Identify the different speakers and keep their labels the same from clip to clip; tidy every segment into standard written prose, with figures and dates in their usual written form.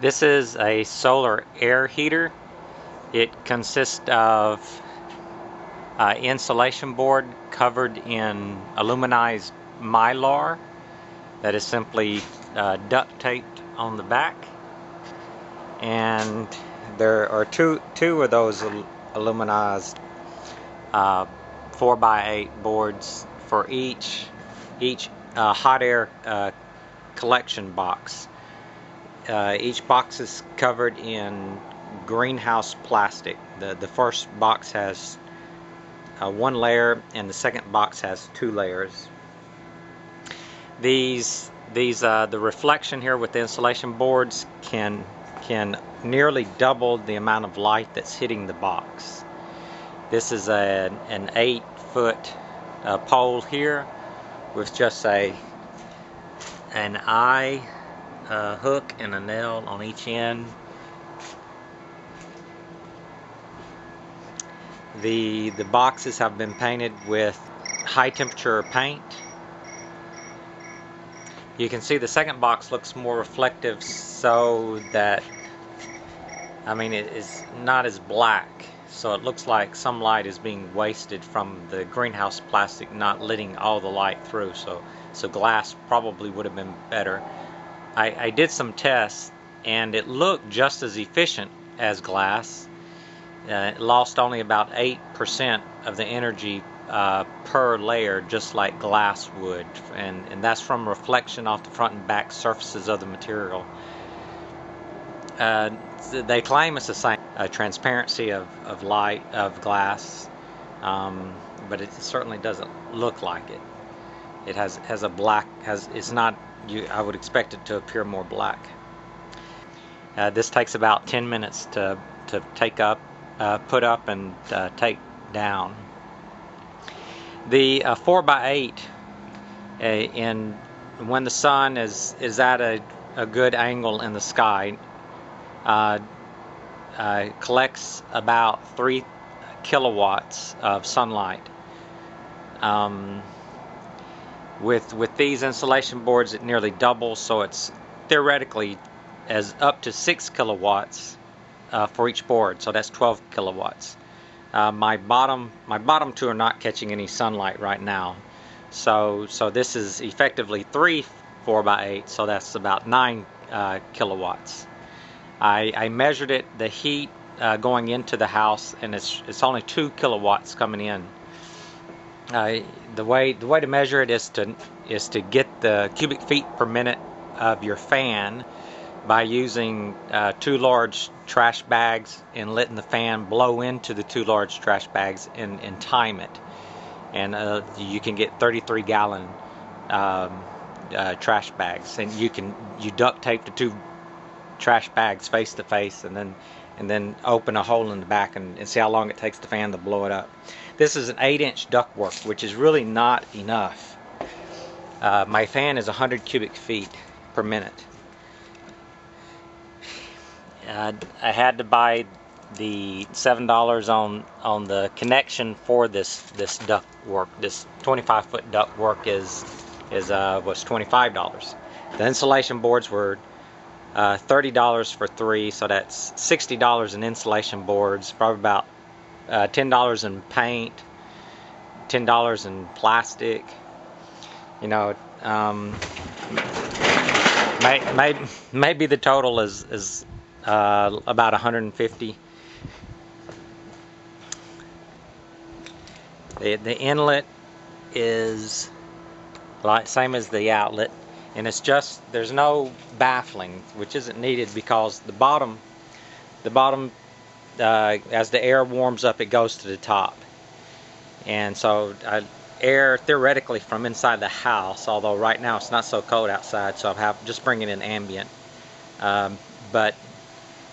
Speaker 1: This is a solar air heater. It consists of insulation board covered in aluminized mylar that is simply duct taped on the back, and there are two of those aluminized 4x8 boards for each hot air collection box. Each box is covered in greenhouse plastic. The first box has one layer, and the second box has 2 layers. The reflection here with the insulation boards can nearly double the amount of light that's hitting the box. This is an 8-foot pole here with just an eye hook and a nail on each end. The boxes have been painted with high temperature paint. You can see the second box looks more reflective, so that, I mean, it is not as black, so it looks like some light is being wasted from the greenhouse plastic not letting all the light through, so glass probably would have been better. I did some tests, and it looked just as efficient as glass. It lost only about 8% of the energy per layer, just like glass would, and that's from reflection off the front and back surfaces of the material. They claim it's the same transparency of light of glass, but it certainly doesn't look like it. It has a black, it's not, I would expect it to appear more black. This takes about 10 minutes to take up, put up, and take down. The 4x8, when the sun is at a good angle in the sky, collects about 3 kilowatts of sunlight. With these insulation boards, it nearly doubles, so it's theoretically as up to 6 kilowatts for each board, so that's 12 kilowatts. My bottom 2 are not catching any sunlight right now, so this is effectively 3 4x8, so that's about 9 kilowatts. I measured it, the heat going into the house, and it's only 2 kilowatts coming in. The way to measure it is to get the cubic feet per minute of your fan by using 2 large trash bags and letting the fan blow into the 2 large trash bags and time it. And you can get 33-gallon trash bags, and you duct tape the 2 trash bags face to face, and then open a hole in the back and see how long it takes the fan to blow it up. This is an 8-inch ductwork, which is really not enough. My fan is 100 cubic feet per minute. I had to buy the $7 on the connection for this duct work. This 25-foot duct work was $25. The insulation boards were $30 for 3, so that's $60 in insulation boards, probably about $10 in paint, $10 in plastic. You know, maybe the total is about 150. The inlet is like same as the outlet, and it's just, there's no baffling, which isn't needed, because the bottom as the air warms up, it goes to the top, and so air theoretically from inside the house, although right now it's not so cold outside, so I'm just bringing in ambient, but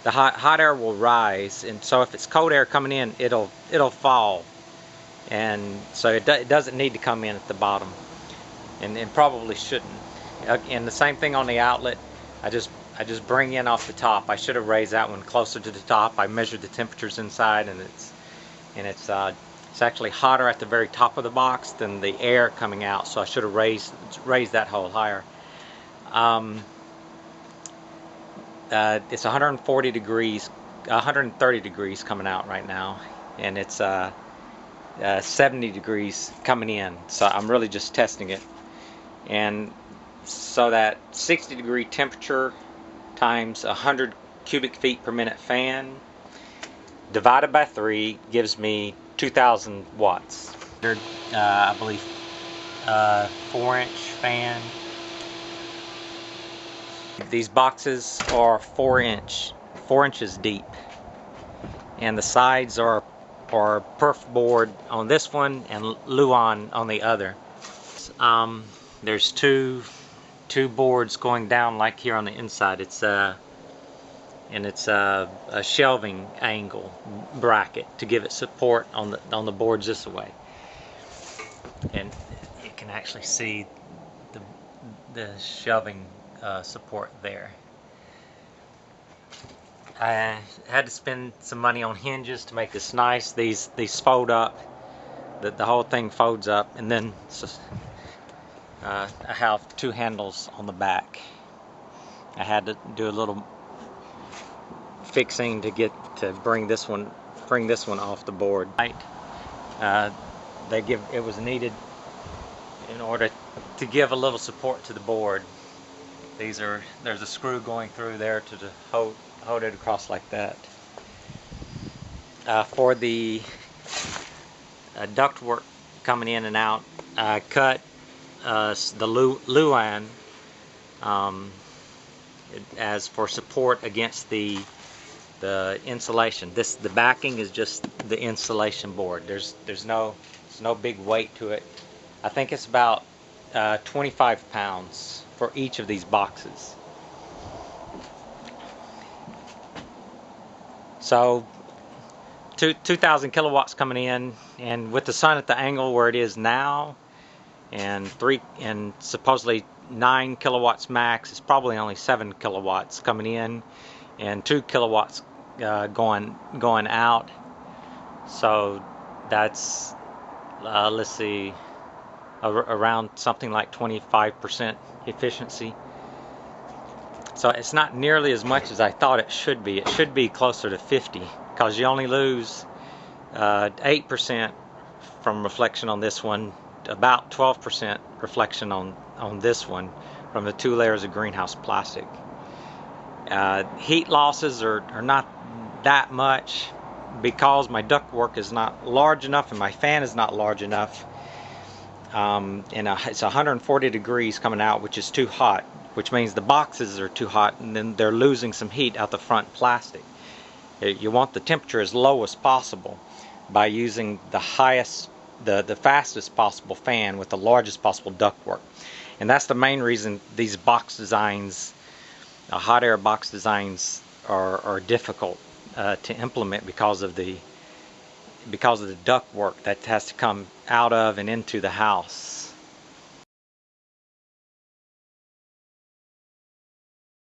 Speaker 1: the hot air will rise, and so if it's cold air coming in, it'll fall, and so it doesn't need to come in at the bottom, and probably shouldn't. And the same thing on the outlet. I just bring in off the top. I should have raised that one closer to the top. I measured the temperatures inside, and it's actually hotter at the very top of the box than the air coming out, so I should have raised that hole higher. it's 140 degrees, 130 degrees coming out right now, and it's 70 degrees coming in. So I'm really just testing it. And so that 60 degree temperature times 100 cubic feet per minute fan divided by 3 gives me 2,000 watts. I believe 4-inch fan. These boxes are 4 inches deep, and the sides are perf board on this one and Luan on the other. There's two boards going down like here on the inside. It's a shelving angle bracket to give it support on the boards this way, and you can actually see the shelving support there. I had to spend some money on hinges to make this nice. These fold up. The whole thing folds up, and then I have 2 handles on the back. I had to do a little fixing to bring this one off the board. It was needed in order to give a little support to the board. There's a screw going through there to hold it across like that. For the ductwork coming in and out, I cut the Luan as for support against the insulation. The backing is just the insulation board. There's no big weight to it. I think it's about 25 pounds for each of these boxes. So 2,000 kilowatts coming in, and with the sun at the angle where it is now, and supposedly 9 kilowatts max, it's probably only 7 kilowatts coming in, and 2 kilowatts going out. So that's let's see, around something like 25% efficiency. So it's not nearly as much as I thought it should be. It should be closer to 50, because you only lose 8% from reflection on this one, about 12% reflection on this one from the 2 layers of greenhouse plastic. Heat losses are not that much because my ductwork is not large enough and my fan is not large enough. It's 140 degrees coming out, which is too hot, which means the boxes are too hot, and then they're losing some heat out the front plastic. You want the temperature as low as possible by using the fastest possible fan with the largest possible ductwork. And that's the main reason these box designs, hot air box designs, are difficult to implement, because of the ductwork that has to come out of and into the house.